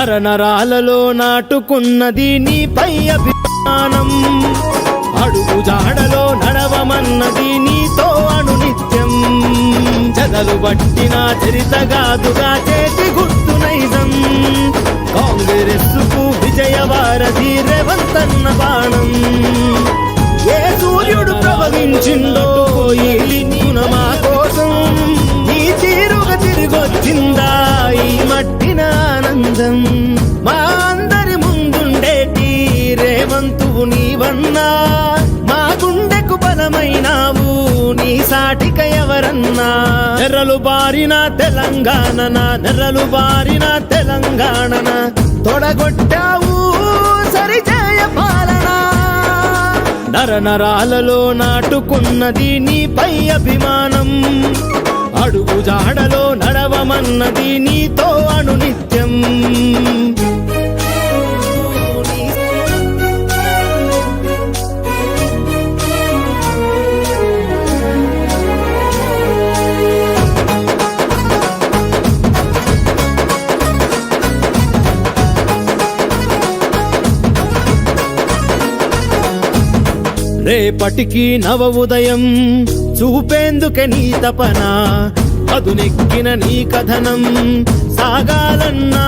నరనరాలలో నాటుకున్నది నీపై అభిమానం, అడుగు జాడలో నడవమన్నది నీతో అనునిత్యం. చెదలు పట్టిన చరితగాదుగా చేతి గుర్తు నైజం, కాంగ్రెస్కు విజయవారధి రేవంతన్న బాణం. ఏ సూర్యుడు ప్రవహించిందో ఈ మా కోసం, ఈ తీరుగా తిరిగొచ్చిందా ఈ మట్టిన ఆనందం. మా అందరి ముందుండేటి రేవంతువు నీవన్నా, మా గుండెకు బలమైనావు నీ సాటిక ఎవరన్నా. నెర్రలు బారిన తెలంగాణన, నెర్రలు బారిన తెలంగాణన తొడగొట్టావు సరిజయ పాలన. నరనరాలలో నాటుకున్నది నీపై అభిమానం, అడుగు జాడలో నడవమన్నది నీతో అనునిత్యం. రేపటికి నవ ఉదయం చూపేందుకే నీ తపన, అదునెక్కిన నీ కథనం సాగాలన్నా.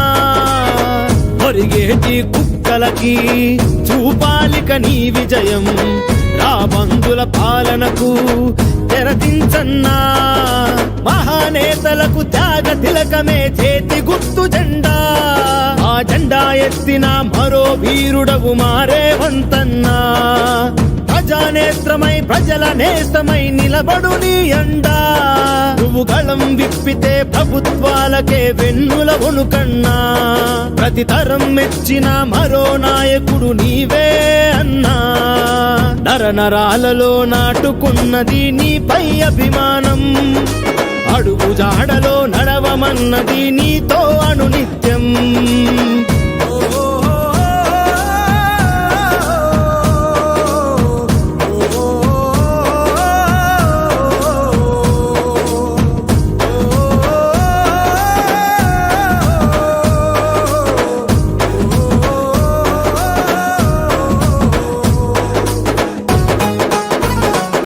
ఒరిగేటి కుక్కలకి చూపాలిక నీ విజయం, రాబందుల పాలనకు తెరదించన్నా. మహానేతలకు త్యాగ తిలకమే చేతి గుర్తు జెండా, ఆ జెండా ఎత్తిన మరో వీరుడవు మారేవంతన్నా. ప్రజానేత్రమై ప్రజల నేస్తమై నిలబడు నీ అండా, నువ్వు గళం విప్పితే ప్రభుత్వాలకే వెన్నుల వణుకన్నా. ప్రతి తరం మెచ్చిన మరో నాయకుడు నీవే అన్నా. నరనరాలలో నాటుకున్నది నీపై అభిమానం, అడుగు జాడలో నడవమన్నది నీతో అనునిత్యం.